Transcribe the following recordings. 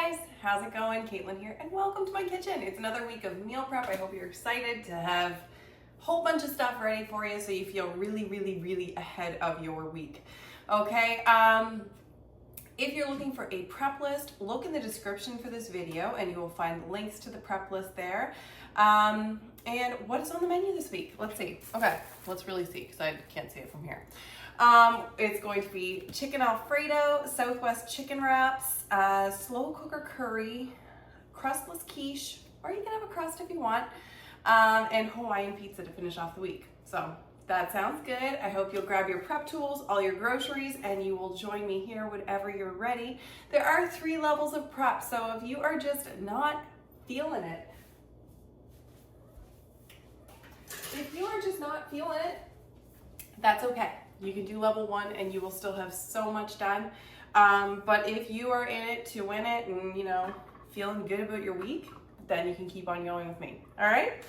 guys, how's it going? Caitlin here, and welcome to my kitchen. It's another week of meal prep. I hope you're excited to have a whole bunch of stuff ready for you so you feel really ahead of your week. Okay, if you're looking for a prep list, look in the description for this video and you will find links to the prep list there. And what is on the menu this week? Let's see. Okay, let's really see because I can't see it from here. It's going to be Chicken Alfredo, Southwest chicken wraps, slow cooker curry, Crustless Quiche, or you can have a crust if you want, and Hawaiian Pizza to finish off the week. So that sounds good. I hope you'll grab your prep tools, all your groceries, and you will join me here whenever you're ready. There are 3 levels of prep, so if you are just not feeling it, that's okay. You can do level 1 and you will still have so much done. But if you are in it to win it and, you know, feeling good about your week, then you can keep on going with me. All right?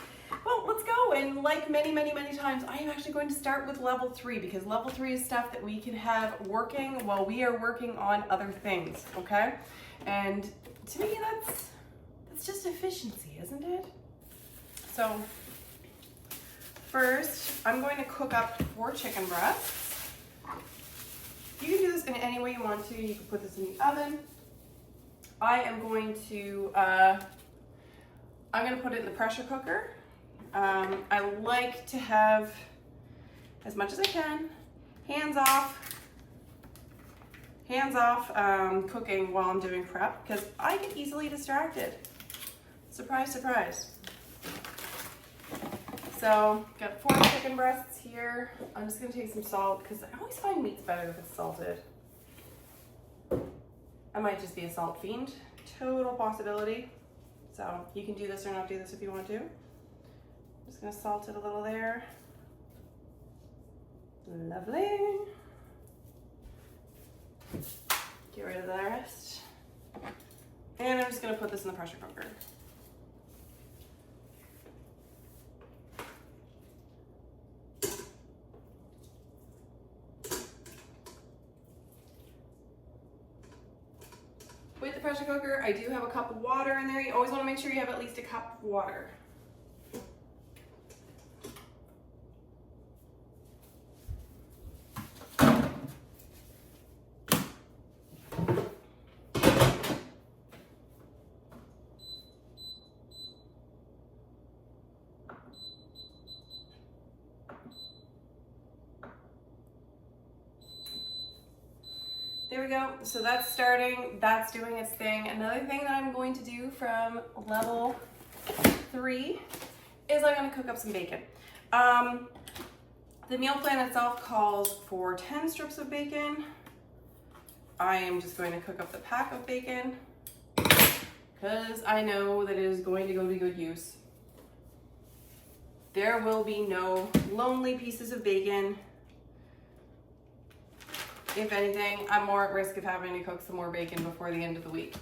Well, let's go. And like many times, I am actually going to start with level 3 because level 3 is stuff that we can have working while we are working on other things, okay? And to me, that's just efficiency, isn't it? So first, I'm going to cook up 4 chicken breasts. You can do this in any way you want to. You can put this in the oven. I am going to, put it in the pressure cooker. I like to have, as much as I can, hands off cooking while I'm doing prep because I get easily distracted. Surprise, surprise. So, got 4 chicken breasts here. I'm just gonna take some salt because I always find meat's better if it's salted. I might just be a salt fiend, total possibility. So you can do this or not do this if you want to. Just gonna salt it a little there. Lovely. Get rid of the rest. And I'm just gonna put this in the pressure cooker. With the pressure cooker, I do have a cup of water in there. You always want to make sure you have at least a cup of water. There we go. So that's starting, that's doing its thing. Another thing that I'm going to do from level 3 is I'm going to cook up some bacon. The meal plan itself calls for 10 strips of bacon. I am just going to cook up the pack of bacon because I know that it is going to go to good use. There will be no lonely pieces of bacon. If anything, I'm more at risk of having to cook some more bacon before the end of the week.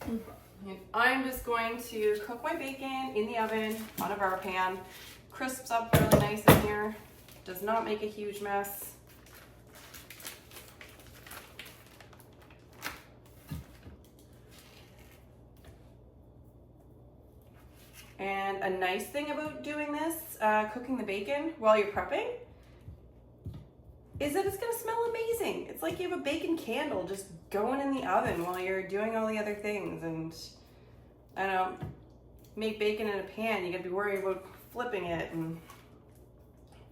And I'm just going to cook my bacon in the oven on a bar pan. Crisps up really nice in here. Does not make a huge mess. And a nice thing about doing this, cooking the bacon while you're prepping, is that it's gonna smell amazing. It's like you have a bacon candle just going in the oven while you're doing all the other things. And I don't know, make bacon in a pan, you gotta be worried about flipping it and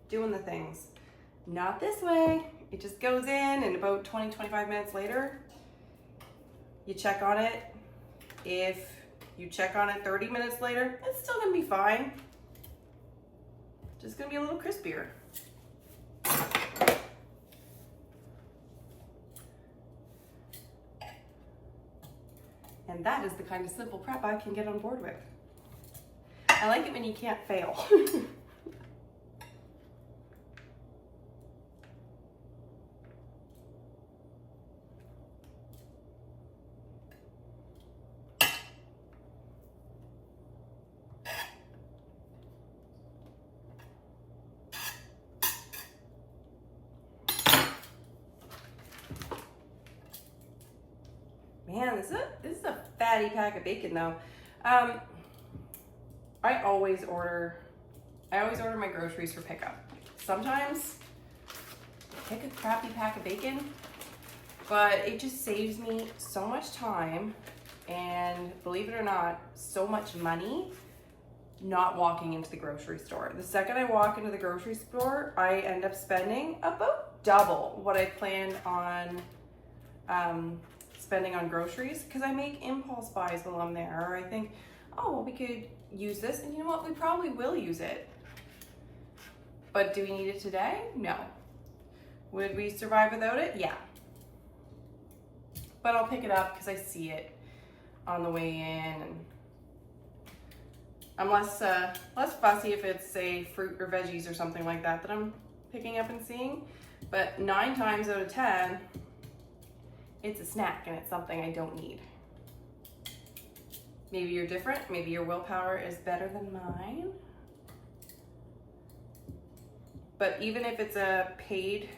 doing the things. Not this way. It just goes in and about 20-25 minutes later, you check on it. If you check on it 30 minutes later, it's still gonna be fine. Just gonna be a little crispier. And that is the kind of simple prep I can get on board with. I like it when you can't fail. Man, this is a fatty pack of bacon though. I always order my groceries for pickup. Sometimes I pick a crappy pack of bacon, but it just saves me so much time and, believe it or not, so much money not walking into the grocery store. The second I walk into the grocery store, I end up spending about double what I planned on spending on groceries, because I make impulse buys while I'm there, or I think, oh, well, we could use this, and you know what, we probably will use it. But do we need it today? No. Would we survive without it? Yeah. But I'll pick it up because I see it on the way in, and I'm less fussy if it's, say, fruit or veggies or something like that that I'm picking up and seeing. But 9 times out of 10, it's a snack and it's something I don't need. Maybe you're different. Maybe your willpower is better than mine. But even if it's a paid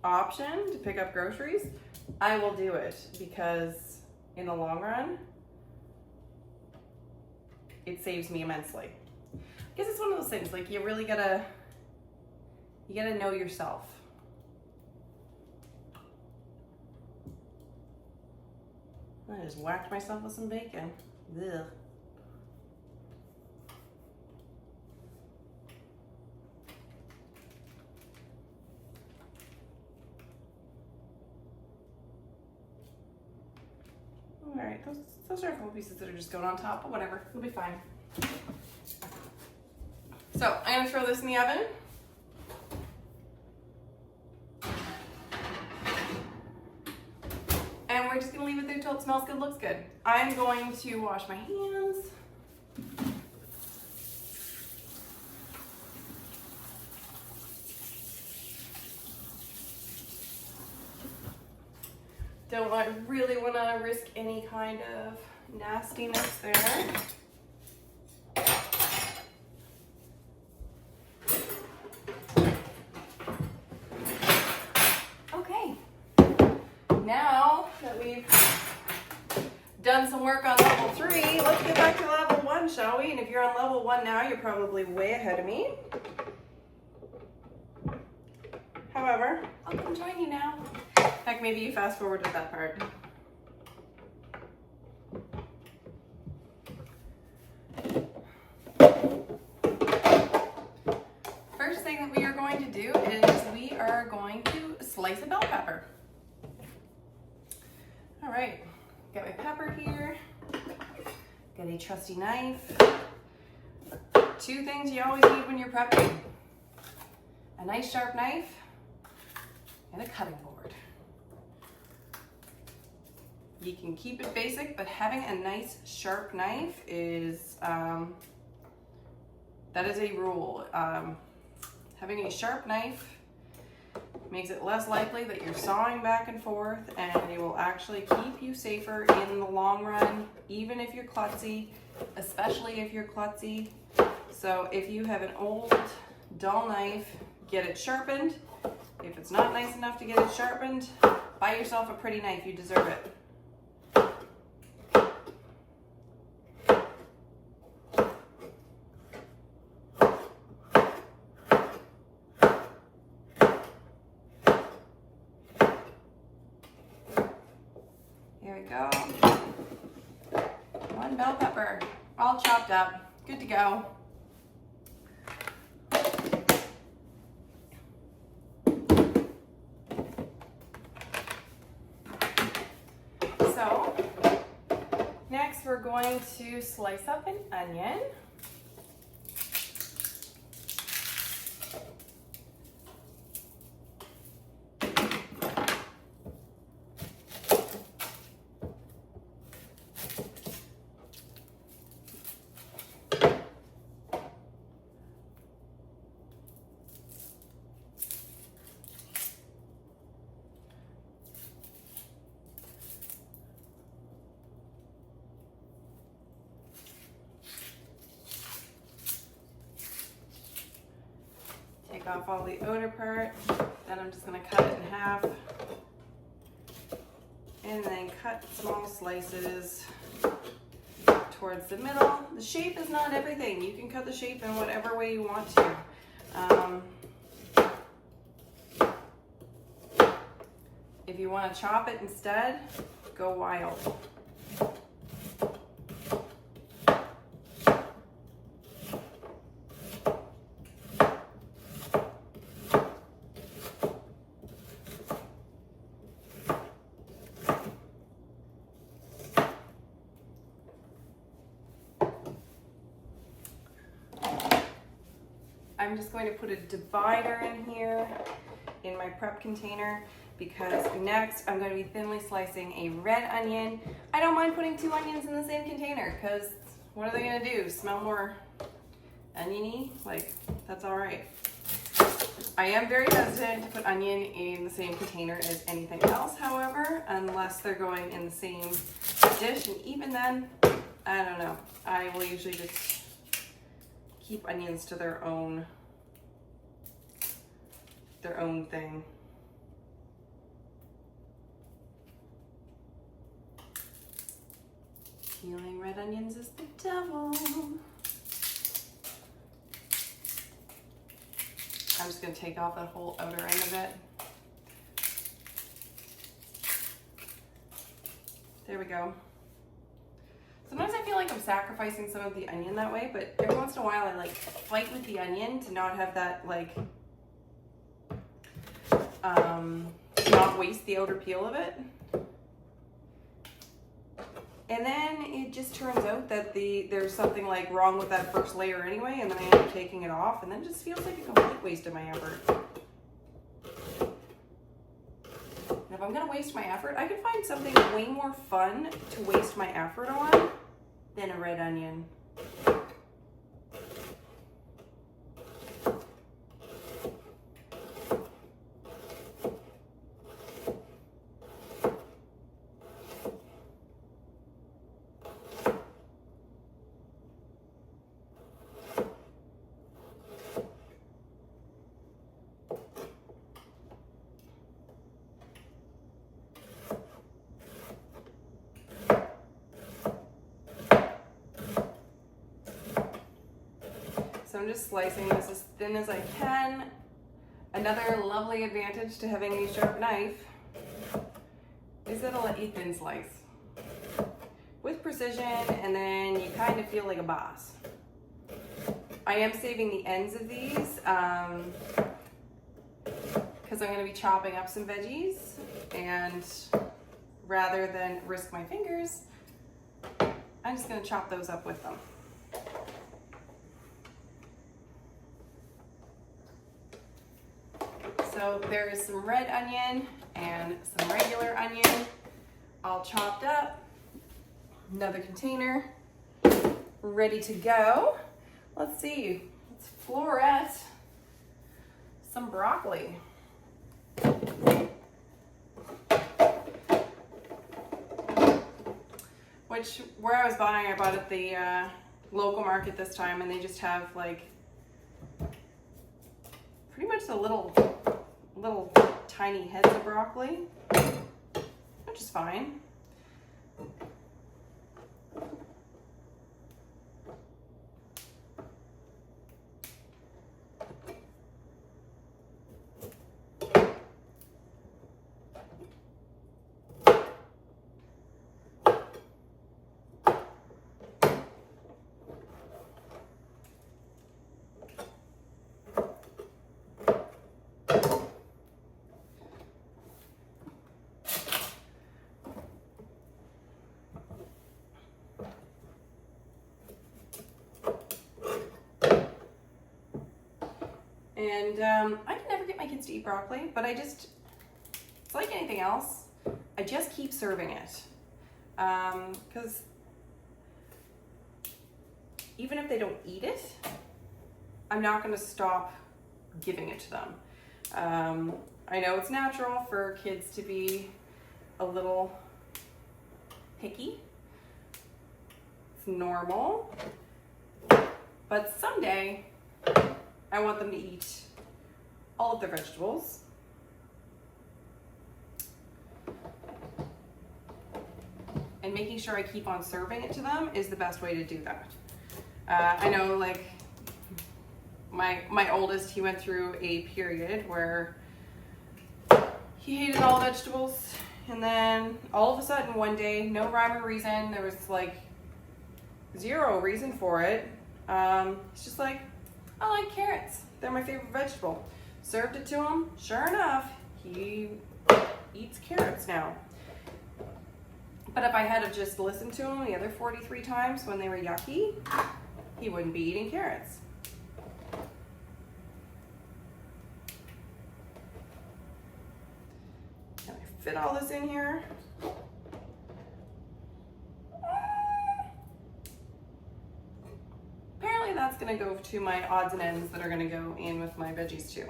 option to pick up groceries, I will do it, because in the long run, it saves me immensely. I guess it's one of those things, like, you really gotta know yourself. I just whacked myself with some bacon. Ugh. All right, those are a couple pieces that are just going on top, but whatever, it'll be fine. So I'm gonna throw this in the oven. And we're just gonna leave it there till it smells good, looks good. I'm going to wash my hands. Don't really want to risk any kind of nastiness there. Okay, now that we've done some work on level 3, let's get back to level 1, shall we? And if you're on level 1 now, you're probably way ahead of me. However, I'll come join you now. Heck, maybe you fast forward to that part. First thing that we are going to do is we are going to slice a bell pepper. All right, got my pepper here. Got a trusty knife. 2 things you always need when you're prepping: a nice sharp knife and a cutting board. You can keep it basic, but having a nice sharp knife is, that is a rule. Having a sharp knife makes it less likely that you're sawing back and forth, and it will actually keep you safer in the long run, even if you're klutzy, especially if you're klutzy. So if you have an old, dull knife, get it sharpened. If it's not nice enough to get it sharpened, buy yourself a pretty knife, you deserve it. Here we go. 1 bell pepper, all chopped up, good to go. So, next we're going to slice up an onion. Take off all the outer part, then I'm just going to cut it in half and then cut small slices towards the middle. The shape is not everything. You can cut the shape in whatever way you want to. If you want to chop it instead, go wild. I'm just going to put a divider in here in my prep container because next I'm going to be thinly slicing a red onion. I don't mind putting 2 onions in the same container because what are they going to do? Smell more oniony? Like, that's all right. I am very hesitant to put onion in the same container as anything else, however, unless they're going in the same dish, and even then, I don't know. I will usually just keep onions to their own thing. Peeling red onions is the devil. I'm just going to take off that whole outer end of it. There we go. Sometimes I feel like I'm sacrificing some of the onion that way, but every once in a while I like fight with the onion to not have that like, not waste the outer peel of it. And then it just turns out that there's something like wrong with that first layer anyway, and then I end up taking it off, and then it just feels like a complete waste of my effort. And if I'm gonna waste my effort, I could find something way more fun to waste my effort on than a red onion. So I'm just slicing this as thin as I can. Another lovely advantage to having a sharp knife is it'll let you thin slice with precision, and then you kind of feel like a boss. I am saving the ends of these because I'm going to be chopping up some veggies, and rather than risk my fingers, I'm just going to chop those up with them. So there is some red onion and some regular onion all chopped up. Another container ready to go. Let's see, let's floret some broccoli. Which, where I was buying, I bought at the local market this time, and they just have like pretty much the little tiny heads of broccoli, which is fine. And I can never get my kids to eat broccoli, but it's like anything else, I just keep serving it. Because even if they don't eat it, I'm not going to stop giving it to them. I know it's natural for kids to be a little picky. It's normal. But someday, I want them to eat all of their vegetables. and making sure I keep on serving it to them is the best way to do that. I know, like, my oldest, he went through a period where he hated all vegetables, and then all of a sudden one day, no rhyme or reason, there was like zero reason for it. It's just like, I like carrots. They're my favorite vegetable. Served it to him. Sure enough, he eats carrots now. But if I had to just listen to him the other 43 times when they were yucky, he wouldn't be eating carrots. Can I fit all this in here? Apparently that's gonna go to my odds and ends that are gonna go in with my veggies too.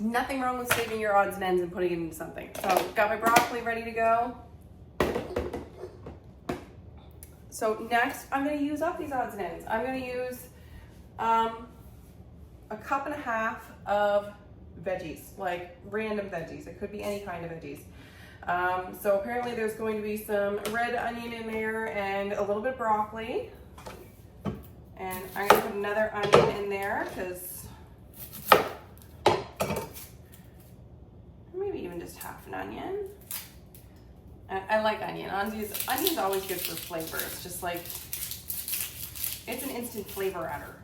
Nothing wrong with saving your odds and ends and putting it into something. So got my broccoli ready to go. So next I'm gonna use up these odds and ends. I'm gonna use a cup and a half of veggies, like random veggies. It could be any kind of veggies. So apparently there's going to be some red onion in there and a little bit of broccoli. And I'm gonna put another onion in there because maybe even just half an onion. I like onion. Onion's always good for flavor. It's just like, it's an instant flavor adder.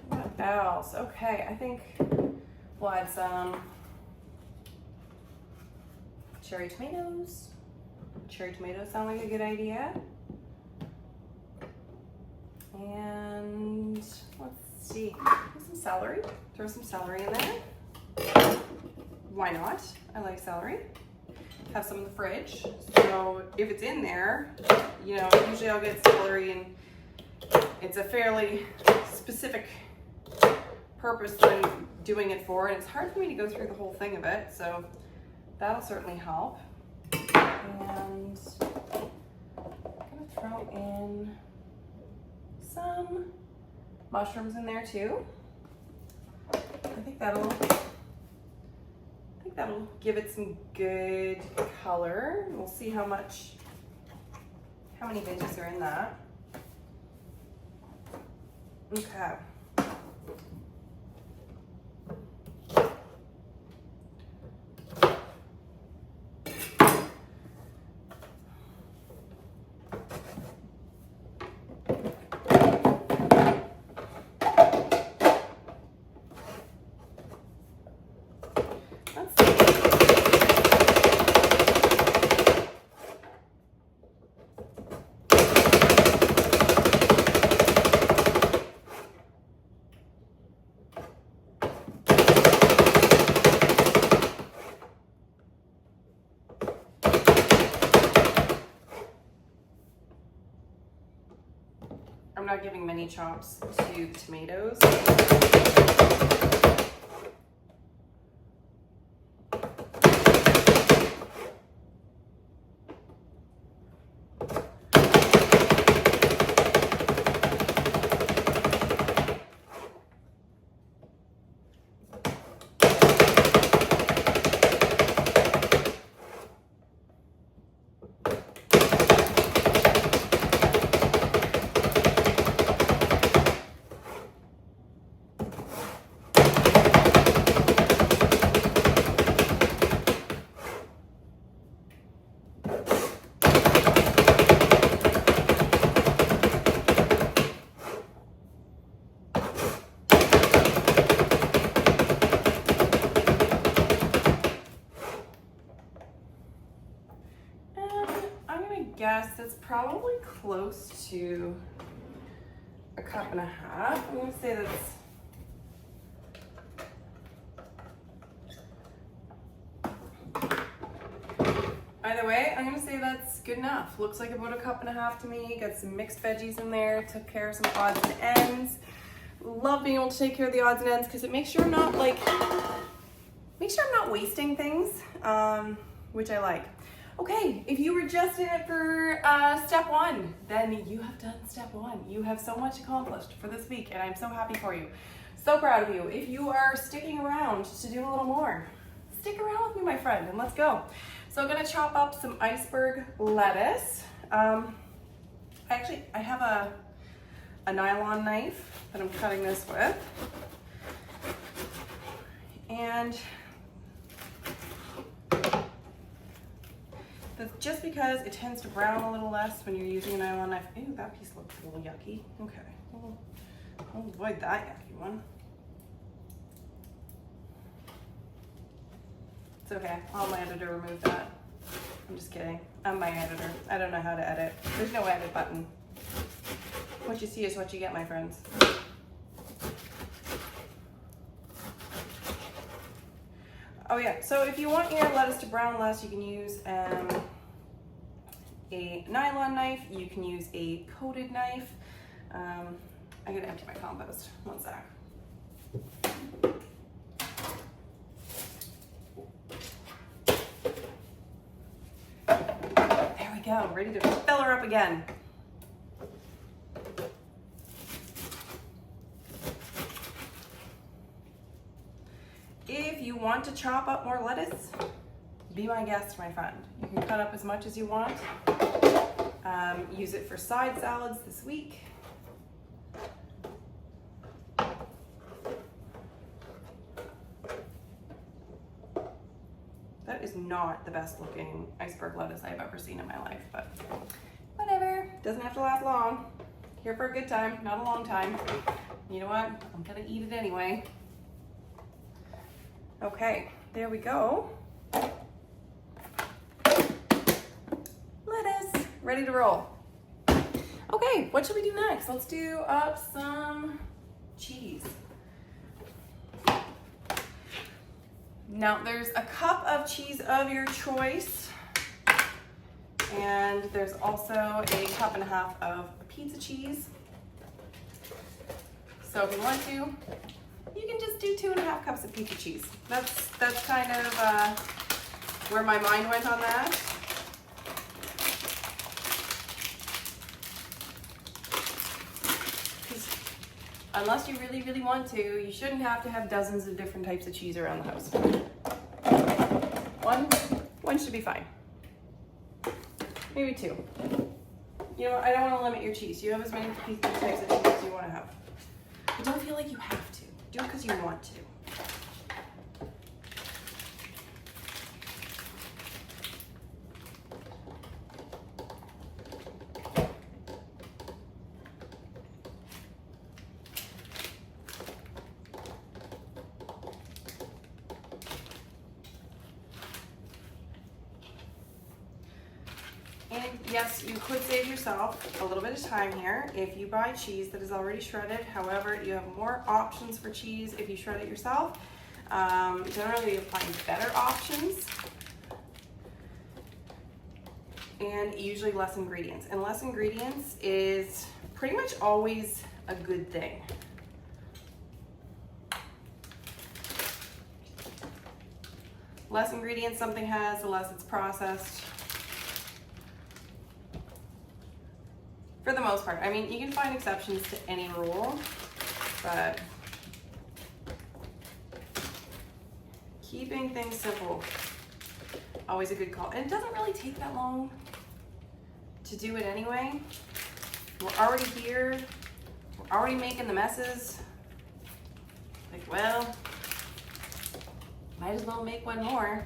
What else? Okay, I think we'll add some cherry tomatoes. Cherry tomatoes sound like a good idea. And let's see, some celery. Throw some celery in there. Why not? I like celery. Have some in the fridge. So if it's in there, you know, usually I'll get celery and it's a fairly specific purpose that I'm doing it for, and it's hard for me to go through the whole thing of it, so that'll certainly help. And I'm gonna throw in some mushrooms in there too. I think that'll give it some good color. We'll see how many veggies are in that. Okay. I'm not giving many chops to the tomatoes. Guess that's probably close to a cup and a half. I'm gonna say that's either way, I'm gonna say that's good enough. Looks like about a cup and a half to me. Got some mixed veggies in there, took care of some odds and ends. Love being able to take care of the odds and ends because it makes sure I'm not wasting things, which I like. Okay, if you were just in it for step one, then you have done step one. You have so much accomplished for this week, and I'm so happy for you. So proud of you. If you are sticking around to do a little more, stick around with me, my friend, and let's go. So I'm gonna chop up some iceberg lettuce. I have a nylon knife that I'm cutting this with. And just because it tends to brown a little less when you're using a nylon knife. Ew, that piece looks a little yucky. Okay, I'll avoid that yucky one. It's okay, I'll have my editor remove that. I'm just kidding, I'm my editor. I don't know how to edit. There's no edit button. What you see is what you get, my friends. Oh yeah, so if you want your lettuce to brown less, you can use a nylon knife, you can use a coated knife. I'm gonna empty my compost, one sec. There we go, ready to fill her up again. If you want to chop up more lettuce, be my guest, my friend. You can cut up as much as you want. Use it for side salads this week. That is not the best looking iceberg lettuce I've ever seen in my life, but whatever. Doesn't have to last long. Here for a good time, not a long time. You know what? I'm gonna eat it anyway. Okay, there we go. Lettuce, ready to roll. Okay, what should we do next? Let's do up some cheese. Now there's a cup of cheese of your choice, and there's also a cup and a half of pizza cheese. So if you want to, you can just do 2.5 cups of pizza cheese. That's kind of where my mind went on that. Unless you really, really want to, you shouldn't have to have dozens of different types of cheese around the house. One should be fine. Maybe 2. You know, I don't want to limit your cheese. You have as many types of cheese as you want to have. But don't feel like you have to. Do it because you want to. And yes, you could save yourself a little bit of time here if you buy cheese that is already shredded. However, you have more options for cheese if you shred it yourself. Generally, you'll find better options and usually less ingredients. And less ingredients is pretty much always a good thing. Less ingredients something has, the less it's processed. For the most part. I mean, you can find exceptions to any rule, but keeping things simple, always a good call. And it doesn't really take that long to do it anyway. We're already here. We're already making the messes. Like, well, might as well make one more.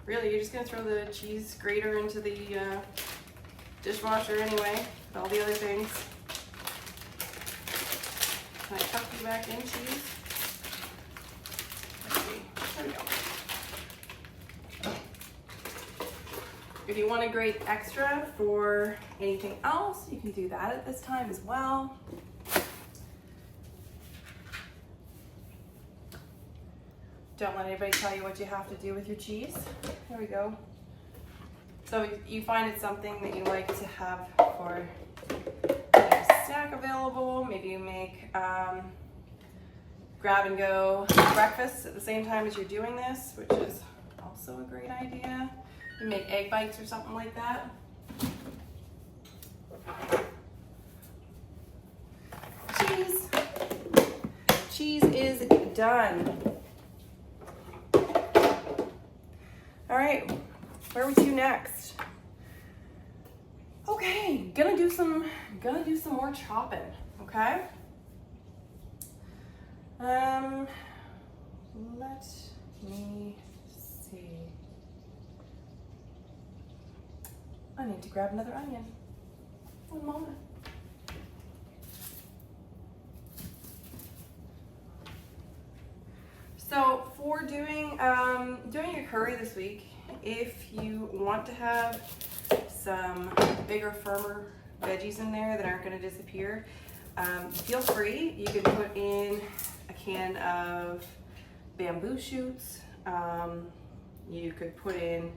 Really, you're just gonna throw the cheese grater into the dishwasher anyway. All the other things. Can I tuck you back in, cheese? Let's see. There we go. If you want to grate extra for anything else, you can do that at this time as well. Don't let anybody tell you what you have to do with your cheese. There we go. So you find it's something that you like to have for a snack available. Maybe you make grab and go breakfast at the same time as you're doing this, which is also a great idea. You make egg bites or something like that. Cheese. Cheese is done. All right, where are we to next? Okay, gonna do some more chopping, okay? Let me see. I need to grab another onion. One moment. So for doing your curry this week, if you want to have some bigger, firmer veggies in there that aren't going to disappear, feel free. You can put in a can of bamboo shoots. You could put in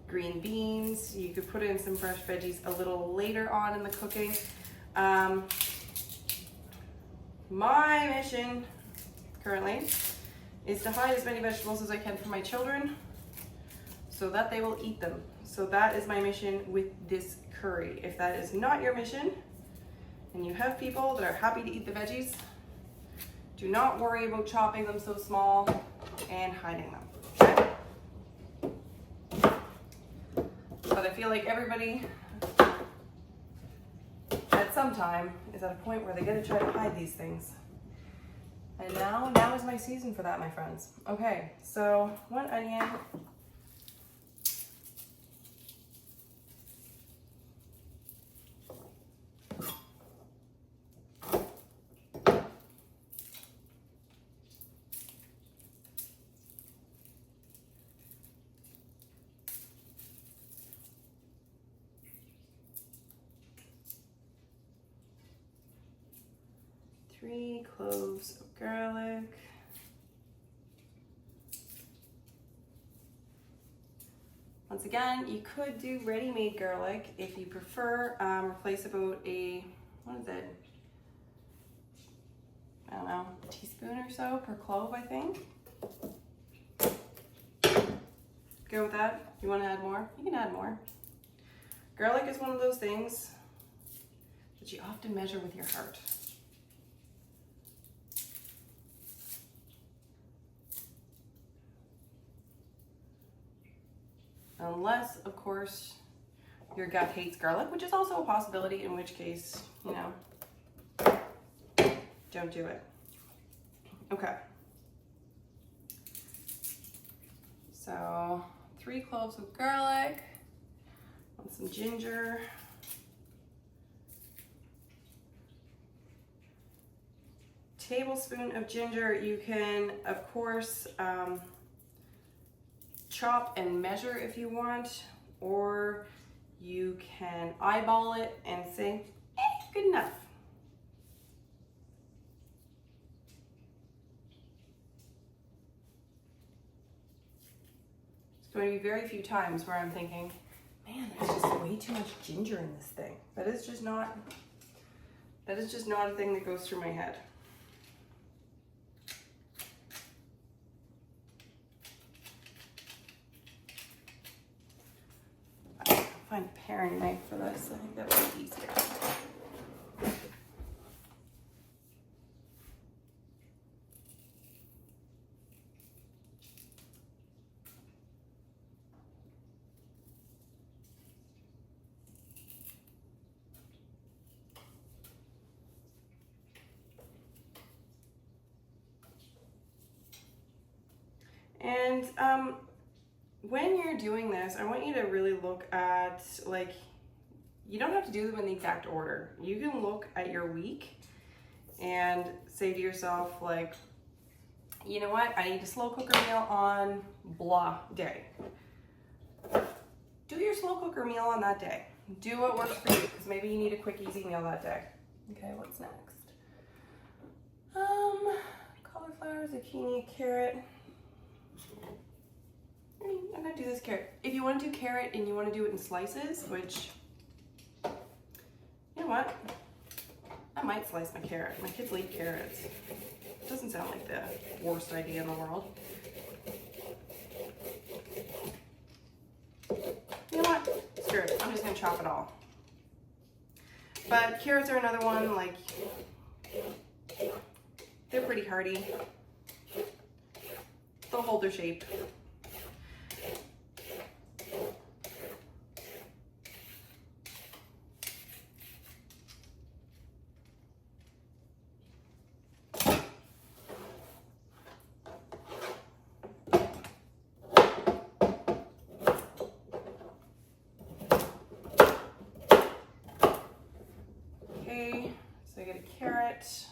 green beans. You could put in some fresh veggies a little later on in the cooking. My mission currently is to hide as many vegetables as I can from my children so that they will eat them. So that is my mission with this curry. If that is not your mission and you have people that are happy to eat the veggies, do not worry about chopping them so small and hiding them, okay? But I feel like everybody at some time is at a point where they gotta try to hide these things. And now is my season for that, my friends. Okay, so 1 onion. Three cloves of garlic. Once again, you could do ready-made garlic if you prefer. Replace about a, what is it? I don't know, a teaspoon or so per clove, I think. Go with that. You want to add more? You can add more. Garlic is one of those things that you often measure with your heart. Unless, of course, your gut hates garlic, which is also a possibility, in which case, you know, don't do it. Okay. So 3 cloves of garlic, and some ginger. Tablespoon of ginger. You can, of course, chop and measure if you want, or you can eyeball it and say, good enough. There's going to be very few times where I'm thinking, man, there's just way too much ginger in this thing. That is just not a thing that goes through my head. Find a paring knife for this. I think that would be easier. And when you're doing this, I want you to really look at, like, you don't have to do them in the exact order. You can look at your week and say to yourself, like, you know what? I need a slow cooker meal on blah day. Do your slow cooker meal on that day. Do what works for you, because maybe you need a quick, easy meal that day. Okay, what's next? Cauliflower, zucchini, carrot. I'm gonna do this carrot. If you want to do carrot and you want to do it in slices, which, you know what? I might slice my carrot. My kids eat carrots. It doesn't sound like the worst idea in the world. You know what? Screw it. I'm just gonna chop it all. But carrots are another one, like, they're pretty hardy. They'll hold their shape. Okay, so I get a carrot,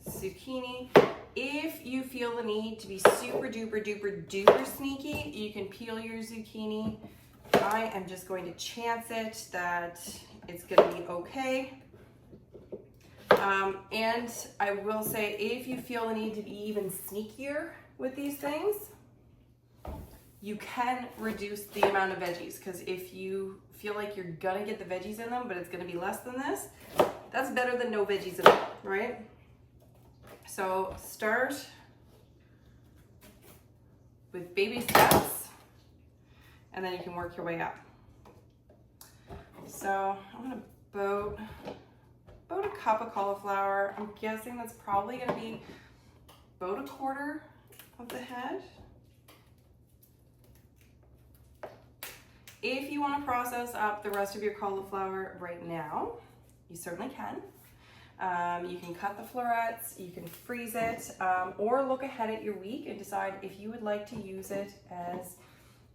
zucchini. If you feel the need to be super duper duper duper sneaky, you can peel your zucchini. I am just going to chance it that it's gonna be okay. And I will say, if you feel the need to be even sneakier with these things, you can reduce the amount of veggies, because if you feel like you're gonna get the veggies in them, but it's gonna be less than this, that's better than no veggies at all, right? So start with baby steps, and then you can work your way up. So I'm gonna about a cup of cauliflower. I'm guessing that's probably gonna be about a quarter of the head. If you want to process up the rest of your cauliflower right now, you certainly can. You can cut the florets, you can freeze it, or look ahead at your week and decide if you would like to use it as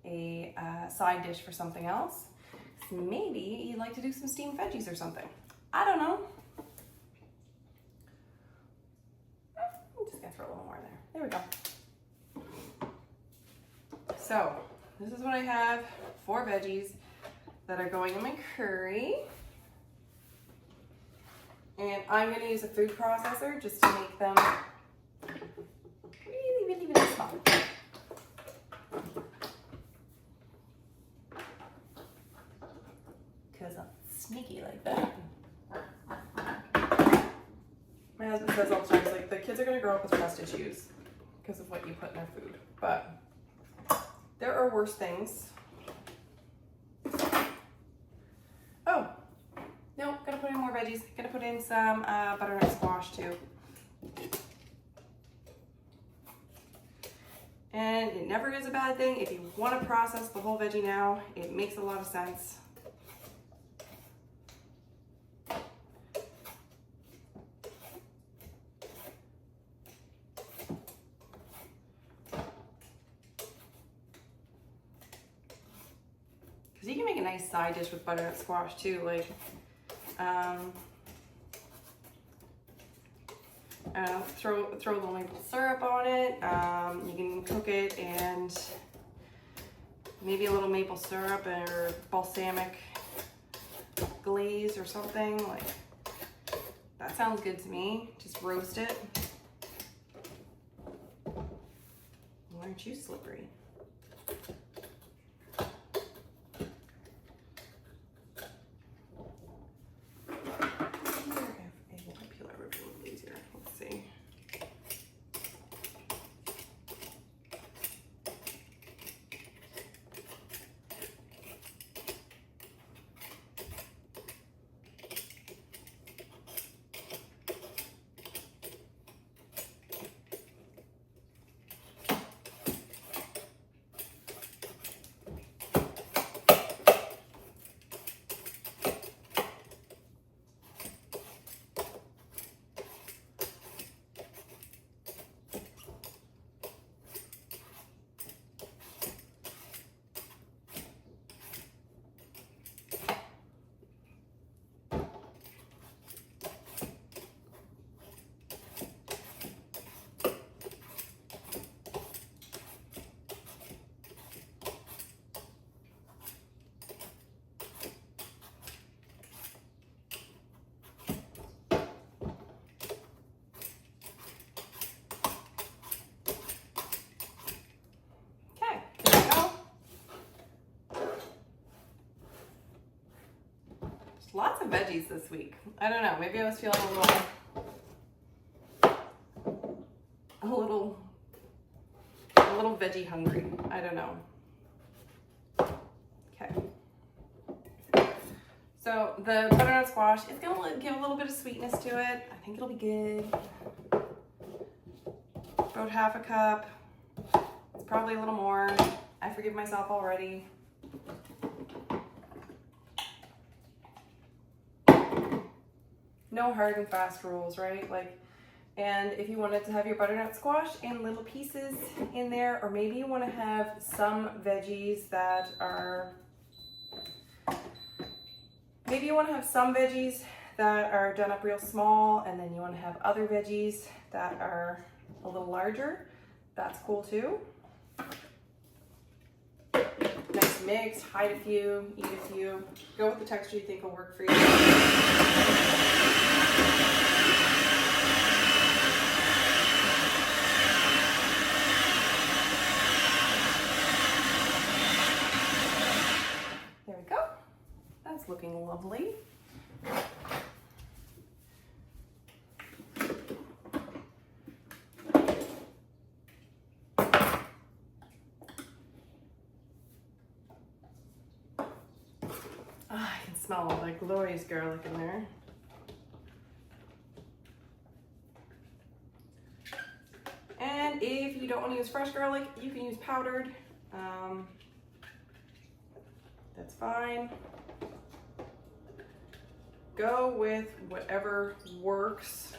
a side dish for something else. Maybe you'd like to do some steamed veggies or something. I don't know. I'm just gonna throw a little more in there. There we go. So this is what I have. 4 veggies that are going in my curry. And I'm gonna use a food processor just to make them really, really, really small. Because I'm sneaky like that. My husband says all the time, he's like, the kids are gonna grow up with trust issues because of what you put in their food. But there are worse things. Oh, no, gonna put in more veggies. Gonna put in some butternut squash too. And it never is a bad thing. If you want to process the whole veggie now, it makes a lot of sense. You can make a nice side dish with butternut squash too, like throw a little maple syrup on it. You can cook it and maybe a little maple syrup or balsamic glaze or something. Like, that sounds good to me. Just roast it. Why aren't you slippery? Lots of veggies this week. I don't know, maybe I was feeling a little veggie hungry. I don't know. So the butternut squash is gonna give a little bit of sweetness to it. I think it'll be good. About half a cup. It's probably a little more. I forgive myself already. No hard and fast rules, right? Like, and if you wanted to have your butternut squash in little pieces in there, or maybe you want to have some veggies that are, done up real small, and then you want to have other veggies that are a little larger, that's cool too. Nice mix, hide a few, eat a few. Go with the texture you think will work for you. There we go. That's looking lovely. I can smell all that glorious garlic in there. And if you don't want to use fresh garlic, you can use powdered. That's fine. Go with whatever works.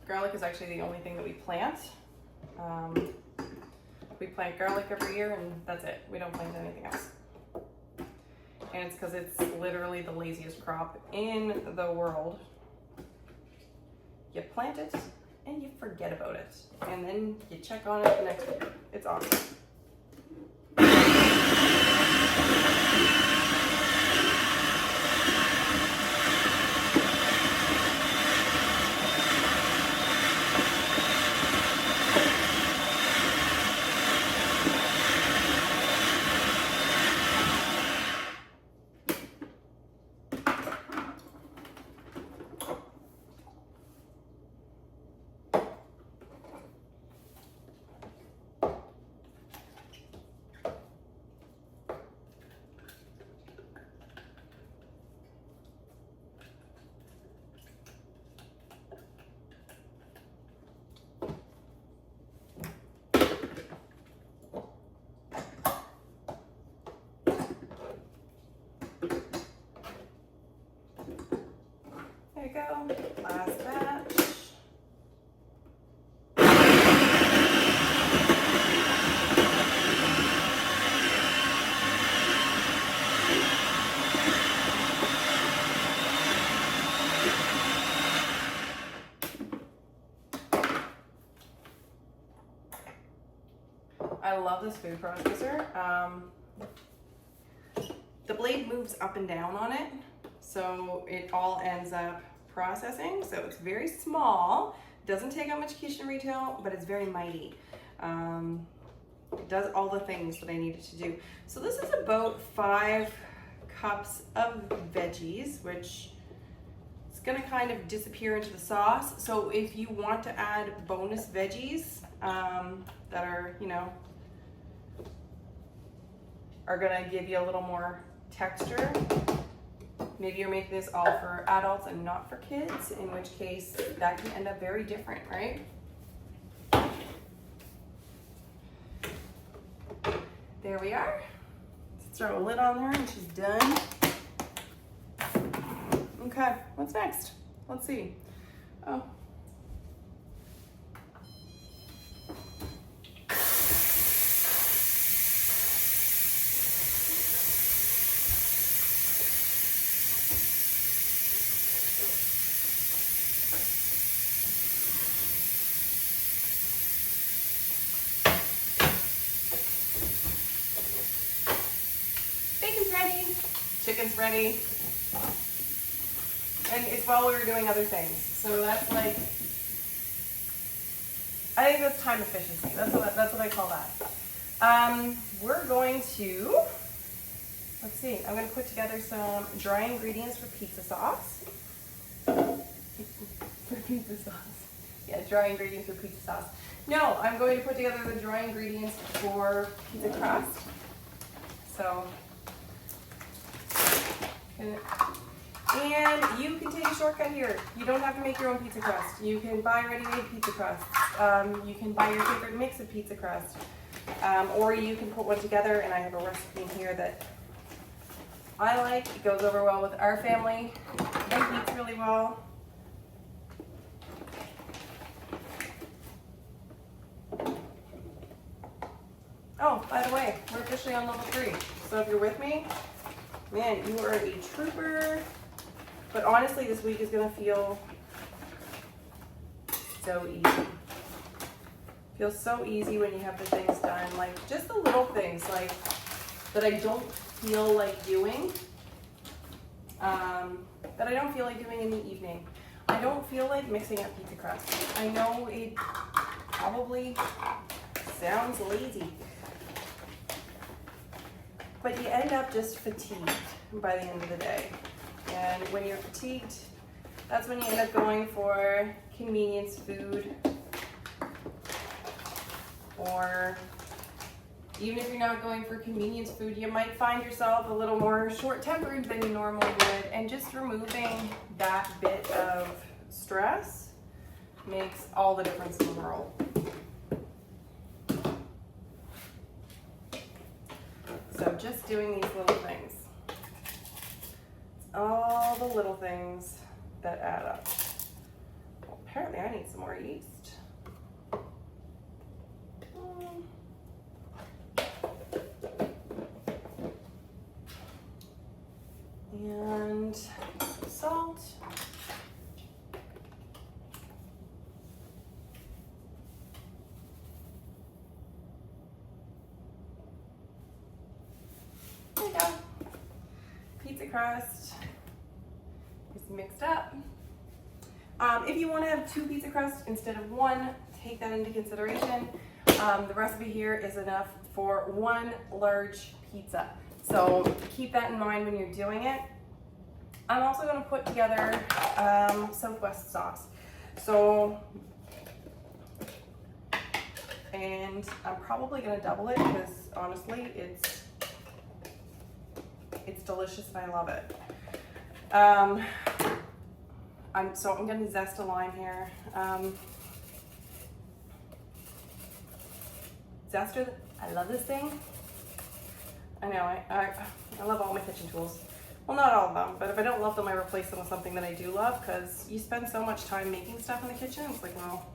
Garlic is actually the only thing that we plant. We plant garlic every year and that's it. We don't plant anything else. And it's because it's literally the laziest crop in the world. You plant it and you forget about it. And then you check on it the next year. It's awesome. There you go, last batch. I love this food processor. The blade moves up and down on it, so it all ends up processing. So it's very small, doesn't take out much quiche in retail, but it's very mighty. It does all the things that I need it to do. So this is about 5 cups of veggies, which is gonna kind of disappear into the sauce. So if you want to add bonus veggies that are, you know, are gonna give you a little more texture. Maybe you're making this all for adults and not for kids, in which case that can end up very different, right? There we are. Let's throw a lid on her and she's done. Okay, what's next? Let's see. Oh. Chicken's ready. And it's while we were doing other things. So that's like, I think that's time efficiency. That's what I call that. We're going to, let's see, I'm going to put together some dry ingredients for pizza sauce. For pizza sauce. Yeah, dry ingredients for pizza sauce. No, I'm going to put together the dry ingredients for pizza crust. So, and you can take a shortcut here. You don't have to make your own pizza crust. You can buy ready-made pizza crust. You can buy your favorite mix of pizza crust. Or you can put one together, and I have a recipe in here that I like. It goes over well with our family. It eats really well. Oh, by the way, we're officially on level 3. So if you're with me, man, you are a trooper. But honestly, this week is gonna feel so easy. Feels so easy when you have the things done. Like just the little things like that I don't feel like doing. That I don't feel like doing in the evening. I don't feel like mixing up pizza crust. I know it probably sounds lazy, but you end up just fatigued by the end of the day. And when you're fatigued, that's when you end up going for convenience food. Or even if you're not going for convenience food, you might find yourself a little more short-tempered than you normally would. And just removing that bit of stress makes all the difference in the world. So just doing these little things. It's all the little things that add up. Well, apparently I need some more yeast. And some salt. There you go. Pizza crust is mixed up. If you want to have 2 pizza crusts instead of 1, take that into consideration. The recipe here is enough for 1 large pizza. So keep that in mind when you're doing it. I'm also going to put together Southwest sauce. So, and I'm probably going to double it because honestly, it's delicious and I love it. I'm going to zest a lime here. Zester, I love this thing. I know, I love all my kitchen tools. Well, not all of them, but if I don't love them, I replace them with something that I do love, because you spend so much time making stuff in the kitchen. It's like, well,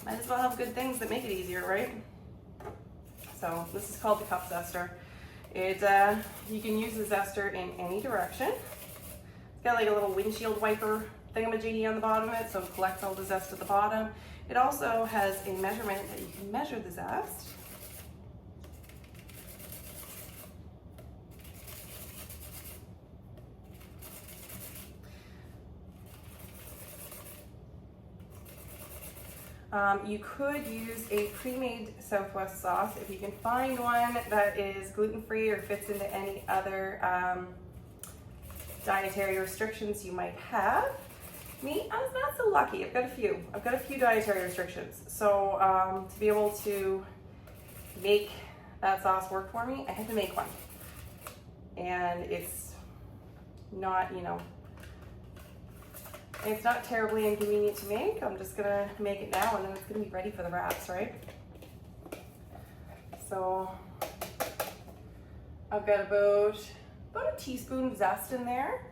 might as well have good things that make it easier, right? So this is called the cup zester. You can use the zester in any direction. It's got like a little windshield wiper thingamajiggy on the bottom of it, so it collects all the zest at the bottom. It also has a measurement that you can measure the zest. You could use a pre-made Southwest sauce if you can find one that is gluten-free or fits into any other dietary restrictions you might have. Me, I'm not so lucky. I've got a few dietary restrictions. So to be able to make that sauce work for me, I had to make one. And it's not, it's not terribly inconvenient to make. I'm just gonna make it now and then it's gonna be ready for the wraps, right? So I've got about a teaspoon of zest in there.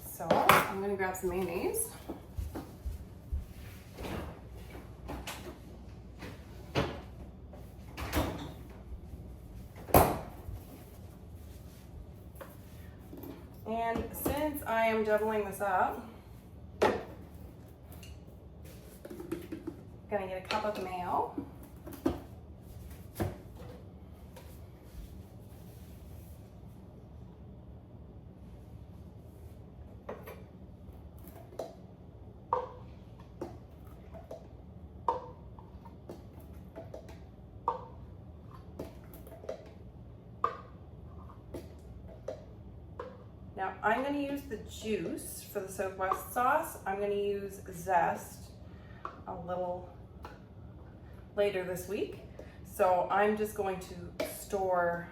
So I'm gonna grab some mayonnaise. And since I am doubling this up, I'm gonna get a cup of mayo. Now I'm going to use the juice for the Southwest sauce. I'm going to use zest a little later this week. So I'm just going to store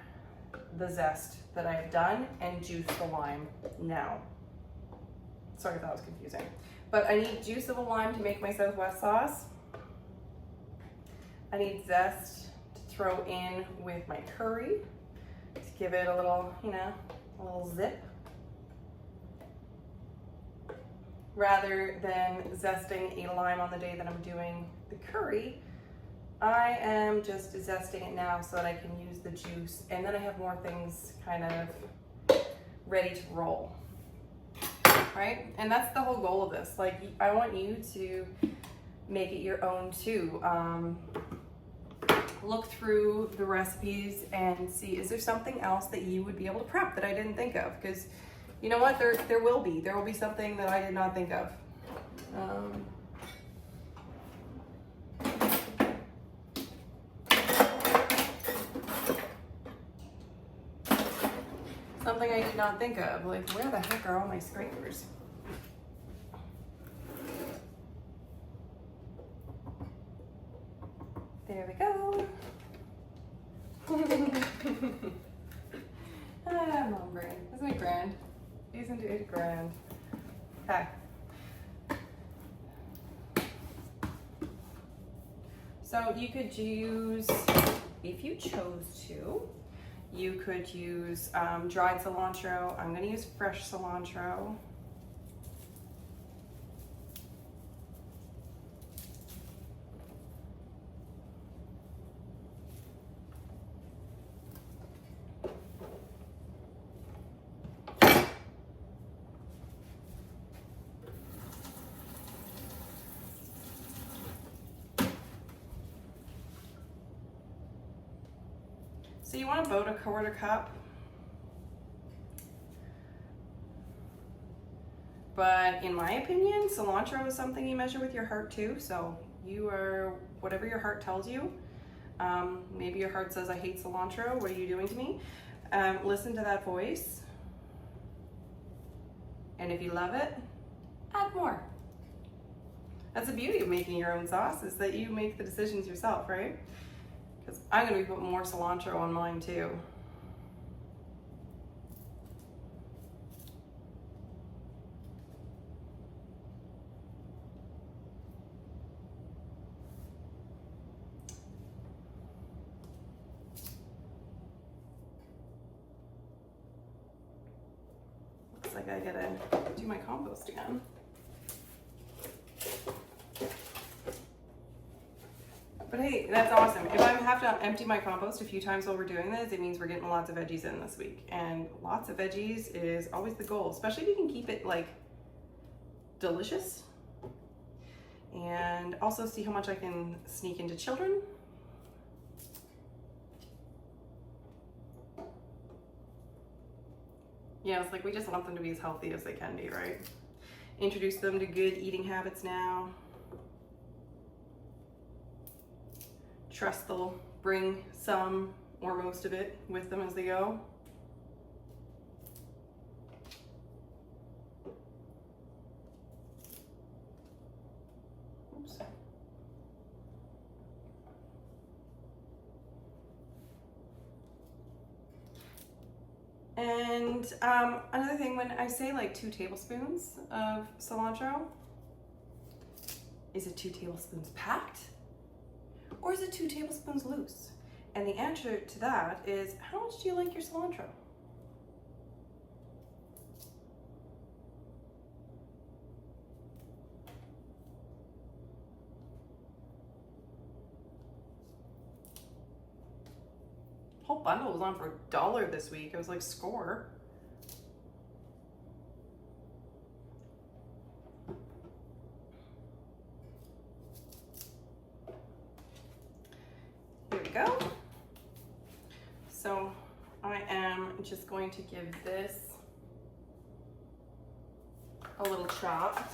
the zest that I've done and juice the lime now. Sorry if that was confusing. But I need juice of a lime to make my Southwest sauce. I need zest to throw in with my curry to give it a little, you know, a little zip. Rather than zesting a lime on the day that I'm doing the curry, I am just zesting it now so that I can use the juice, and then I have more things kind of ready to roll, right? And that's the whole goal of this. Like, I want you to make it your own too. Look through the recipes and see, is there something else that you would be able to prep that I didn't think of? Because you know what, there will be something that I did not think of. Something I did not think of, like where the heck are all my scrapers? There we go. Mom brain. Isn't it grand? Isn't it grand? Okay. So you could use, if you chose to, you could use dried cilantro. I'm going to use fresh cilantro. So you want about a quarter cup, but in my opinion, cilantro is something you measure with your heart too. So you are, whatever your heart tells you. Maybe your heart says, I hate cilantro, what are you doing to me? Listen to that voice. And if you love it, add more. That's the beauty of making your own sauce, is that you make the decisions yourself, right? Because I'm going to be putting more cilantro on mine too. Looks like I gotta do my compost again. But hey, that's awesome. If I have to empty my compost a few times while we're doing this, it means we're getting lots of veggies in this week. And lots of veggies is always the goal, especially if you can keep it like delicious. And also see how much I can sneak into children. Yeah, it's like we just want them to be as healthy as they can be, right? Introduce them to good eating habits now. Trust they'll bring some or most of it with them as they go. Oops. And another thing, when I say like 2 tablespoons of cilantro, is it 2 tablespoons packed? Or is it 2 tablespoons loose? And the answer to that is, how much do you like your cilantro? Whole bundle was on for $1 this week. It was like score. Here we go. So I am just going to give this a little chop.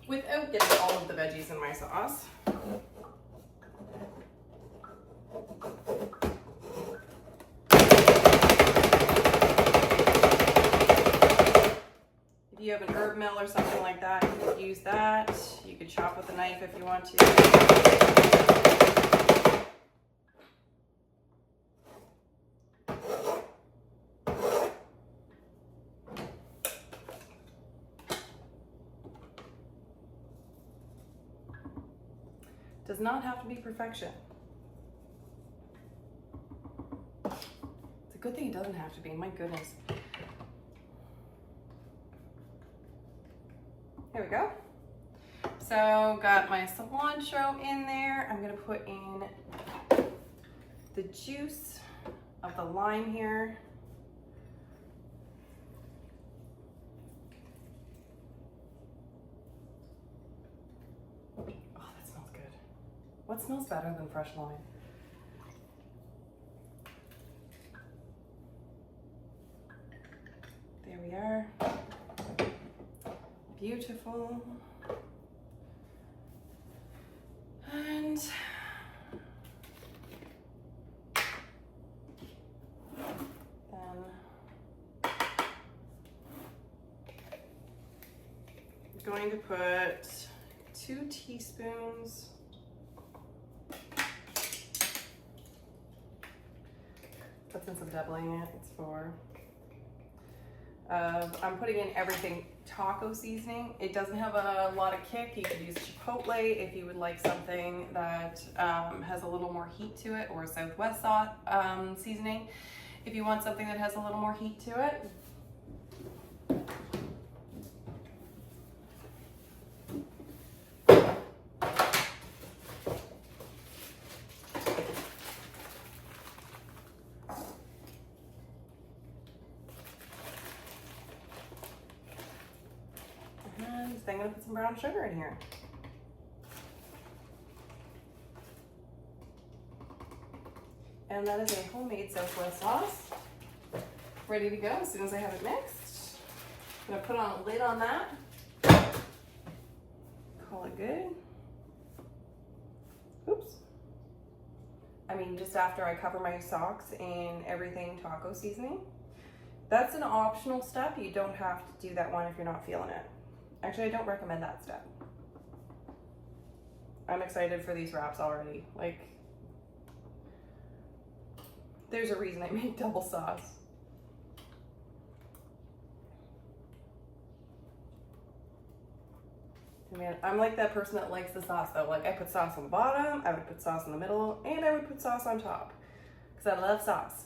without getting all of the veggies in my sauce. If you have an herb mill or something like that, you could use that. You could chop with a knife if you want to. Does not have to be perfection. It's a good thing it doesn't have to be, my goodness. There we go. So got my cilantro in there. I'm gonna put in the juice of the lime here. What smells better than fresh lime? There we are. Beautiful. And then I'm going to put 2 teaspoons since I'm doubling it, it's 4. I'm putting in everything taco seasoning. It doesn't have a lot of kick. You could use chipotle if you would like something that has a little more heat to it, or a Southwest sauce seasoning if you want something that has a little more heat to it. Then I'm gonna put some brown sugar in here. And that is a homemade Southwest sauce. Ready to go as soon as I have it mixed. I'm gonna put on a lid on that. Call it good. Oops. I mean, just after I cover my socks in everything taco seasoning. That's an optional step. You don't have to do that one if you're not feeling it. Actually, I don't recommend that step. I'm excited for these wraps already. Like, there's a reason I make double sauce. I mean, I'm like that person that likes the sauce though. Like, I put sauce on the bottom, I would put sauce in the middle, and I would put sauce on top. Because I love sauce.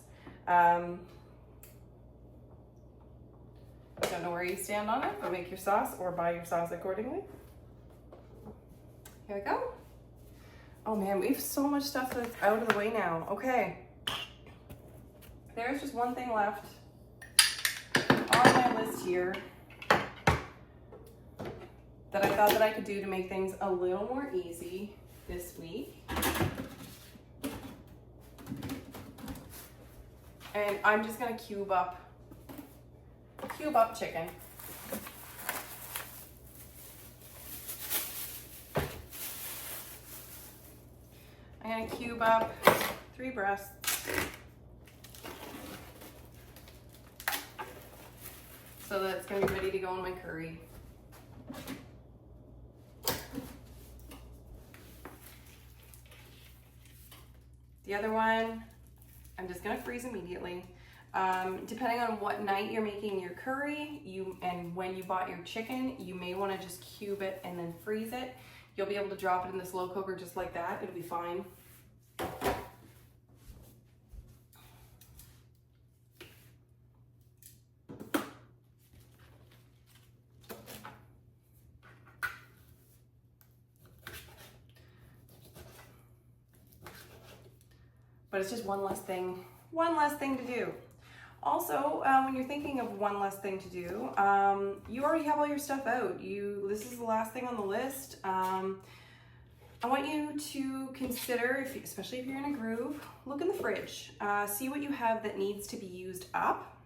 I don't know where you stand on it, but make your sauce or buy your sauce accordingly. Here we go. Oh man, we have so much stuff that's out of the way now. Okay. There's just one thing left on my list here that I thought that I could do to make things a little more easy this week. And I'm just gonna cube up chicken. I'm gonna cube up 3 breasts. So that it's gonna be ready to go in my curry. The other one, I'm just gonna freeze immediately. Depending on what night you're making your curry, and when you bought your chicken, you may want to just cube it and then freeze it. You'll be able to drop it in the slow cooker just like that. It'll be fine. But it's just one less thing to do. Also, when you're thinking of one less thing to do, you already have all your stuff out. This is the last thing on the list. I want you to consider, especially if you're in a groove, look in the fridge. See what you have that needs to be used up.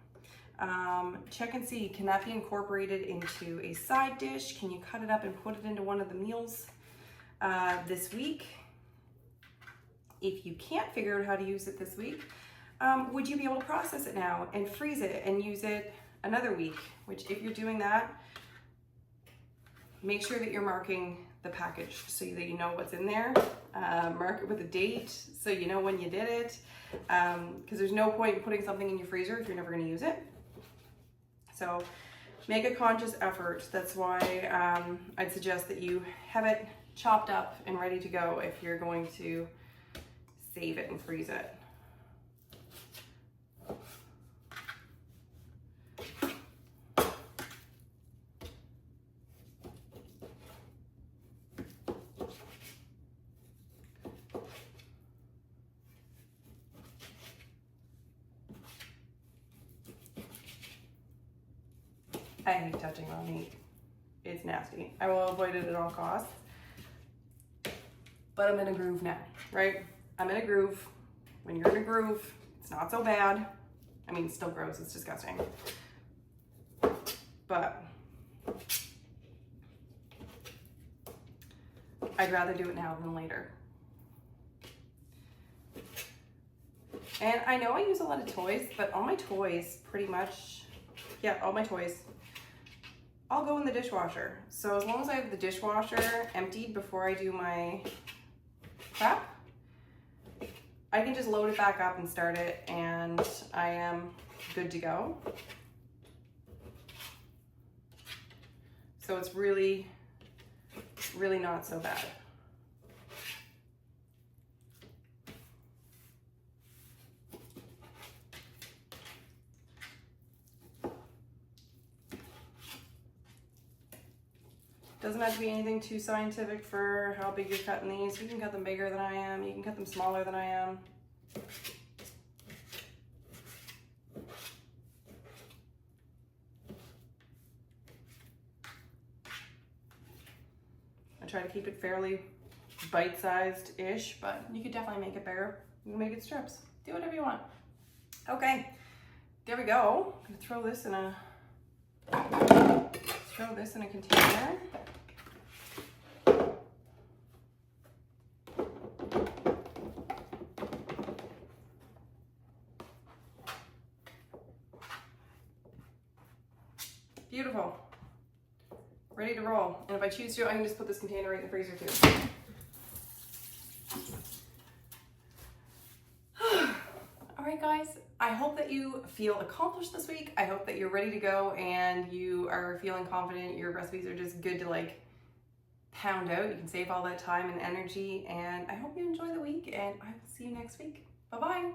Check and see, can that be incorporated into a side dish? Can you cut it up and put it into one of the meals this week? If you can't figure out how to use it this week, would you be able to process it now and freeze it and use it another week? Which, if you're doing that, make sure that you're marking the package so that you know what's in there. Mark it with a date so you know when you did it, because there's no point in putting something in your freezer if you're never going to use it. So make a conscious effort. That's why I'd suggest that you have it chopped up and ready to go if you're going to save it and freeze it. I hate touching raw meat. It's nasty. I will avoid it at all costs. But I'm in a groove now, right? I'm in a groove. When you're in a groove, it's not so bad. I mean, it's still gross, it's disgusting. But I'd rather do it now than later. And I know I use a lot of toys, but all my toys pretty much, yeah, all my toys, I'll go in the dishwasher. So as long as I have the dishwasher emptied before I do my prep, I can just load it back up and start it, and I am good to go. So it's really, really not so bad. Doesn't have to be anything too scientific for how big you're cutting these. You can cut them bigger than I am. You can cut them smaller than I am. I try to keep it fairly bite-sized-ish, but you could definitely make it bigger. You can make it strips. Do whatever you want. Okay, there we go. I'm gonna throw this in a container. Beautiful. Ready to roll. And if I choose to, I can just put this container right in the freezer too. All right, guys. I hope that you feel accomplished this week. I hope that you're ready to go and you are feeling confident. Your recipes are just good to like pound out. You can save all that time and energy. And I hope you enjoy the week, and I will see you next week. Bye-bye.